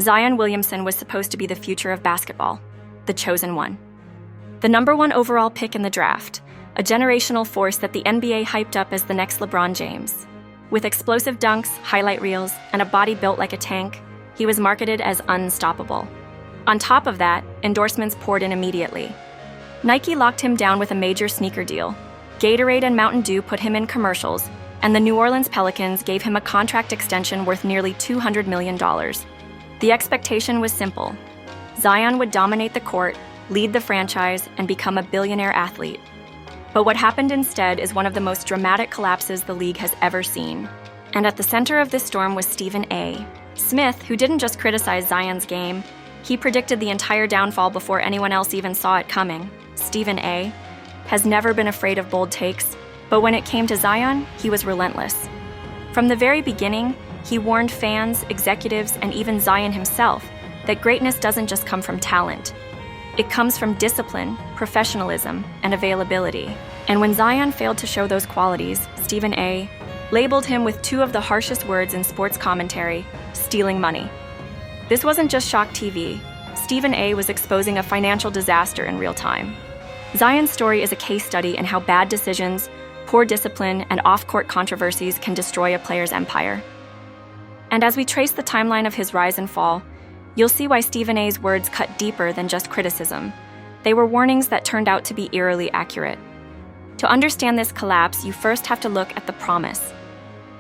Zion Williamson was supposed to be the future of basketball, the chosen one. The #1 overall pick in the draft, a generational force that the NBA hyped up as the next LeBron James. With explosive dunks, highlight reels, and a body built like a tank, he was marketed as unstoppable. On top of that, endorsements poured in immediately. Nike locked him down with a major sneaker deal. Gatorade and Mountain Dew put him in commercials, and the New Orleans Pelicans gave him a contract extension worth nearly $200 million. The expectation was simple. Zion would dominate the court, lead the franchise, and become a billionaire athlete. But what happened instead is one of the most dramatic collapses the league has ever seen. And at the center of this storm was Stephen A. Smith, who didn't just criticize Zion's game, he predicted the entire downfall before anyone else even saw it coming. Stephen A. has never been afraid of bold takes, but when it came to Zion, he was relentless. From the very beginning, he warned fans, executives, and even Zion himself that greatness doesn't just come from talent. It comes from discipline, professionalism, and availability. And when Zion failed to show those qualities, Stephen A. labeled him with two of the harshest words in sports commentary: stealing money. This wasn't just shock TV. Stephen A. was exposing a financial disaster in real time. Zion's story is a case study in how bad decisions, poor discipline, and off-court controversies can destroy a player's empire. And as we trace the timeline of his rise and fall, you'll see why Stephen A.'s words cut deeper than just criticism. They were warnings that turned out to be eerily accurate. To understand this collapse, you first have to look at the promise.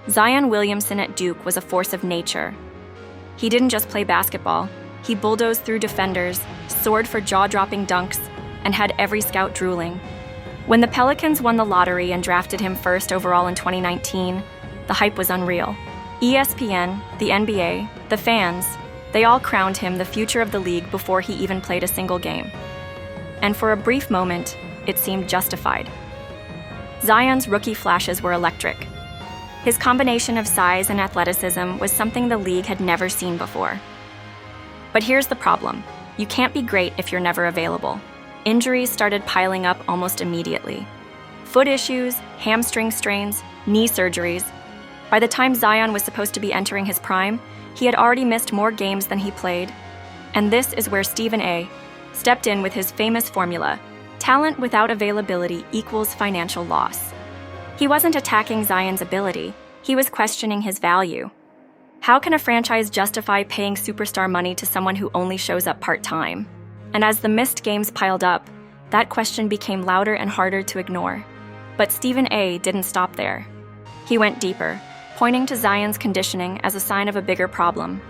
Zion Williamson at Duke was a force of nature. He didn't just play basketball. He bulldozed through defenders, soared for jaw-dropping dunks, and had every scout drooling. When the Pelicans won the lottery and drafted him first overall in 2019, the hype was unreal. ESPN, the NBA, the fans, they all crowned him the future of the league before he even played a single game. And for a brief moment, it seemed justified. Zion's rookie flashes were electric. His combination of size and athleticism was something the league had never seen before. But here's the problem. You can't be great if you're never available. Injuries started piling up almost immediately. Foot issues, hamstring strains, knee surgeries. By the time Zion was supposed to be entering his prime, he had already missed more games than he played. And this is where Stephen A. stepped in with his famous formula: talent without availability equals financial loss. He wasn't attacking Zion's ability, he was questioning his value. How can a franchise justify paying superstar money to someone who only shows up part-time? And as the missed games piled up, that question became louder and harder to ignore. But Stephen A. didn't stop there. He went deeper, pointing to Zion's conditioning as a sign of a bigger problem.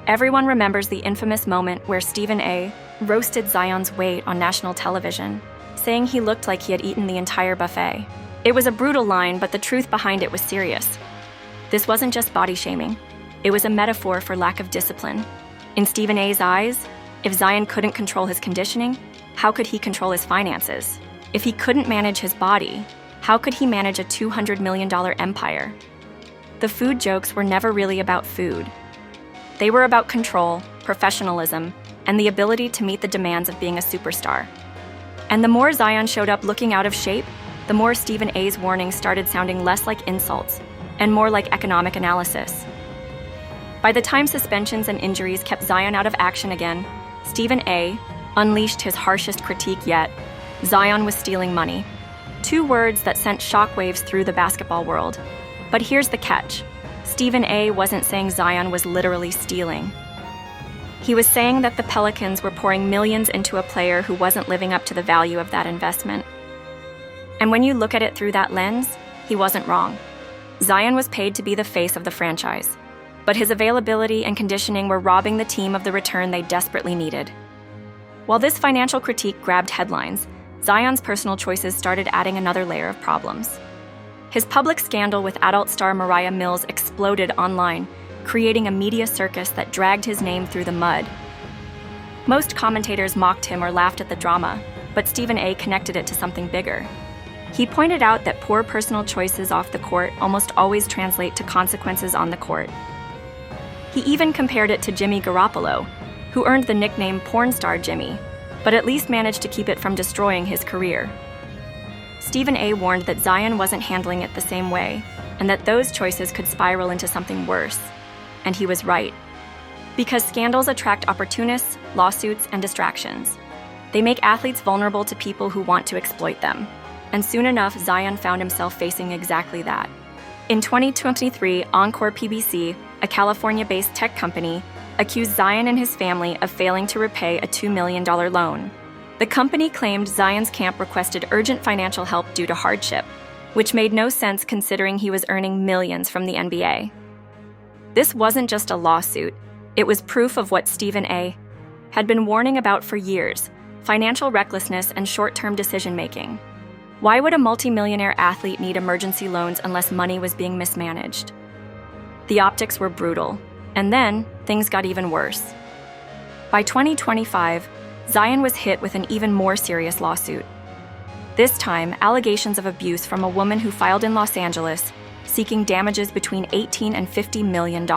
Everyone remembers the infamous moment where Stephen A. roasted Zion's weight on national television, saying he looked like he had eaten the entire buffet. It was a brutal line, but the truth behind it was serious. This wasn't just body shaming. It was a metaphor for lack of discipline. In Stephen A.'s eyes, if Zion couldn't control his conditioning, how could he control his finances? If he couldn't manage his body, how could he manage a $200 million empire? The food jokes were never really about food. They were about control, professionalism, and the ability to meet the demands of being a superstar. And the more Zion showed up looking out of shape, the more Stephen A.'s warnings started sounding less like insults and more like economic analysis. By the time suspensions and injuries kept Zion out of action again, Stephen A. unleashed his harshest critique yet: Zion was stealing money. Two words that sent shockwaves through the basketball world. But here's the catch. Stephen A. wasn't saying Zion was literally stealing. He was saying that the Pelicans were pouring millions into a player who wasn't living up to the value of that investment. And when you look at it through that lens, he wasn't wrong. Zion was paid to be the face of the franchise, but his availability and conditioning were robbing the team of the return they desperately needed. While this financial critique grabbed headlines, Zion's personal choices started adding another layer of problems. His public scandal with adult star Mariah Mills exploded online, creating a media circus that dragged his name through the mud. Most commentators mocked him or laughed at the drama, but Stephen A. connected it to something bigger. He pointed out that poor personal choices off the court almost always translate to consequences on the court. He even compared it to Jimmy Garoppolo, who earned the nickname Porn Star Jimmy, but at least managed to keep it from destroying his career. Stephen A. warned that Zion wasn't handling it the same way, and that those choices could spiral into something worse. And he was right. Because scandals attract opportunists, lawsuits, and distractions. They make athletes vulnerable to people who want to exploit them. And soon enough, Zion found himself facing exactly that. In 2023, Encore PBC, a California-based tech company, accused Zion and his family of failing to repay a $2 million loan. The company claimed Zion's camp requested urgent financial help due to hardship, which made no sense considering he was earning millions from the NBA. This wasn't just a lawsuit, it was proof of what Stephen A. had been warning about for years: financial recklessness and short-term decision-making. Why would a multimillionaire athlete need emergency loans unless money was being mismanaged? The optics were brutal, and then things got even worse. By 2025, Zion was hit with an even more serious lawsuit. This time, allegations of abuse from a woman who filed in Los Angeles, seeking damages between $18 and $50 million.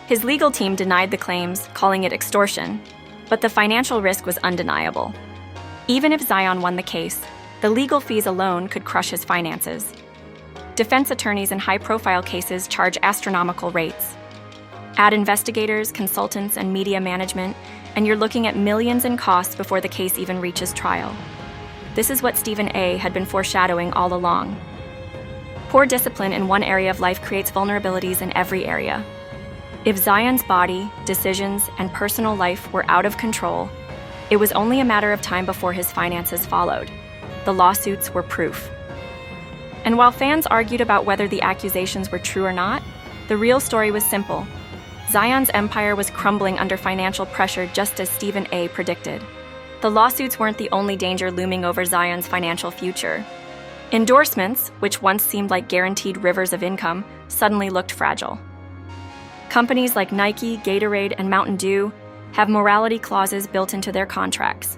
His legal team denied the claims, calling it extortion, but the financial risk was undeniable. Even if Zion won the case, the legal fees alone could crush his finances. Defense attorneys in high-profile cases charge astronomical rates. Add investigators, consultants, and media management, and you're looking at millions in costs before the case even reaches trial. This is what Stephen A. had been foreshadowing all along. Poor discipline in one area of life creates vulnerabilities in every area. If Zion's body, decisions, and personal life were out of control, it was only a matter of time before his finances followed. The lawsuits were proof. And while fans argued about whether the accusations were true or not, the real story was simple. Zion's empire was crumbling under financial pressure just as Stephen A. predicted. The lawsuits weren't the only danger looming over Zion's financial future. Endorsements, which once seemed like guaranteed rivers of income, suddenly looked fragile. Companies like Nike, Gatorade, and Mountain Dew have morality clauses built into their contracts.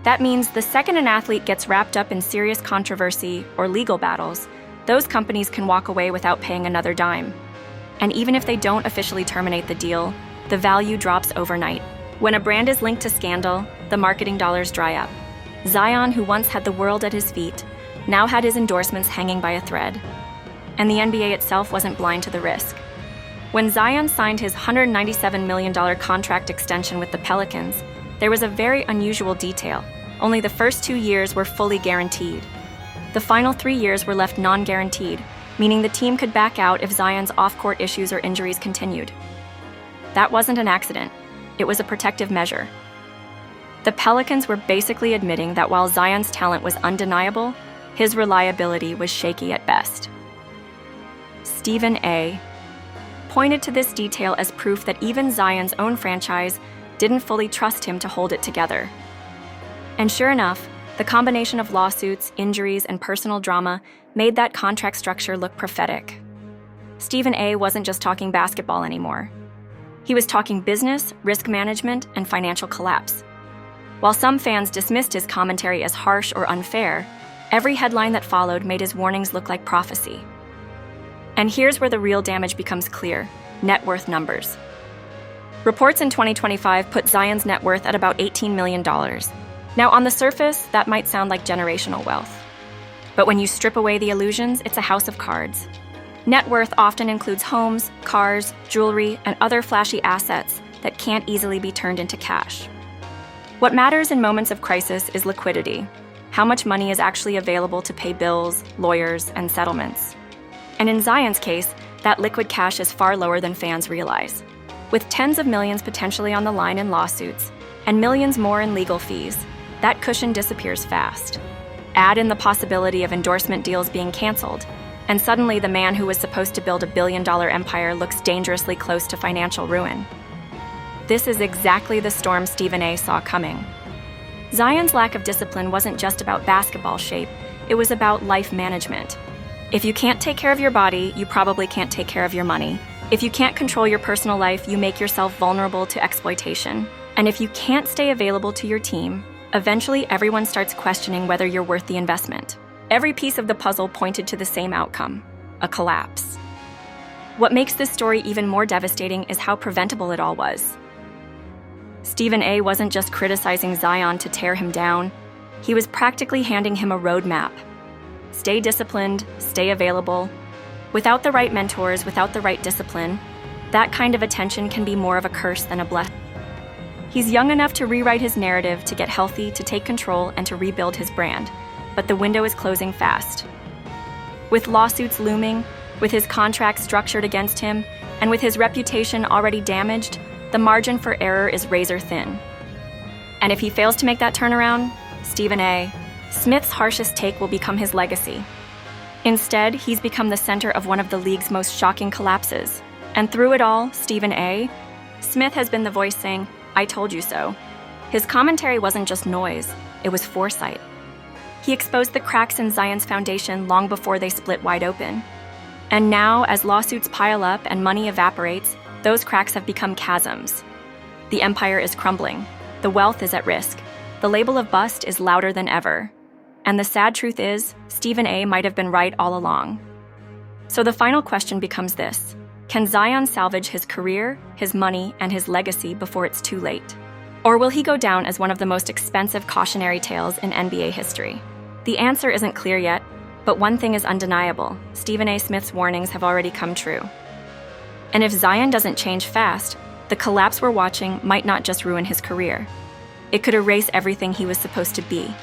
That means the second an athlete gets wrapped up in serious controversy or legal battles, those companies can walk away without paying another dime. And even if they don't officially terminate the deal, the value drops overnight. When a brand is linked to scandal, the marketing dollars dry up. Zion, who once had the world at his feet, now had his endorsements hanging by a thread. And the NBA itself wasn't blind to the risk. When Zion signed his $197 million contract extension with the Pelicans, there was a very unusual detail. Only the first 2 years were fully guaranteed. The final 3 years were left non-guaranteed, meaning the team could back out if Zion's off-court issues or injuries continued. That wasn't an accident. It was a protective measure. The Pelicans were basically admitting that while Zion's talent was undeniable, his reliability was shaky at best. Stephen A. pointed to this detail as proof that even Zion's own franchise didn't fully trust him to hold it together. And sure enough, the combination of lawsuits, injuries, and personal drama made that contract structure look prophetic. Stephen A. wasn't just talking basketball anymore. He was talking business, risk management, and financial collapse. While some fans dismissed his commentary as harsh or unfair, every headline that followed made his warnings look like prophecy. And here's where the real damage becomes clear: net worth numbers. Reports in 2025 put Zion's net worth at about $18 million. Now, on the surface, that might sound like generational wealth. But when you strip away the illusions, it's a house of cards. Net worth often includes homes, cars, jewelry, and other flashy assets that can't easily be turned into cash. What matters in moments of crisis is liquidity. How much money is actually available to pay bills, lawyers, and settlements. And in Zion's case, that liquid cash is far lower than fans realize. With tens of millions potentially on the line in lawsuits, and millions more in legal fees, that cushion disappears fast. Add in the possibility of endorsement deals being canceled, and suddenly the man who was supposed to build a billion-dollar empire looks dangerously close to financial ruin. This is exactly the storm Stephen A. saw coming. Zion's lack of discipline wasn't just about basketball shape, it was about life management. If you can't take care of your body, you probably can't take care of your money. If you can't control your personal life, you make yourself vulnerable to exploitation. And if you can't stay available to your team, eventually everyone starts questioning whether you're worth the investment. Every piece of the puzzle pointed to the same outcome: a collapse. What makes this story even more devastating is how preventable it all was. Stephen A. wasn't just criticizing Zion to tear him down, he was practically handing him a roadmap. Stay disciplined, stay available. Without the right mentors, without the right discipline, that kind of attention can be more of a curse than a blessing. He's young enough to rewrite his narrative, to get healthy, to take control, and to rebuild his brand. But the window is closing fast. With lawsuits looming, with his contract structured against him, and with his reputation already damaged, the margin for error is razor thin. And if he fails to make that turnaround, Stephen A. Smith's harshest take will become his legacy. Instead, he's become the center of one of the league's most shocking collapses. And through it all, Stephen A. Smith has been the voice saying, "I told you so." His commentary wasn't just noise, it was foresight. He exposed the cracks in Zion's foundation long before they split wide open. And now, as lawsuits pile up and money evaporates, those cracks have become chasms. The empire is crumbling. The wealth is at risk. The label of bust is louder than ever. And the sad truth is, Stephen A. might have been right all along. So the final question becomes this: can Zion salvage his career, his money, and his legacy before it's too late? Or will he go down as one of the most expensive cautionary tales in NBA history? The answer isn't clear yet, but one thing is undeniable: Stephen A. Smith's warnings have already come true. And if Zion doesn't change fast, the collapse we're watching might not just ruin his career. It could erase everything he was supposed to be.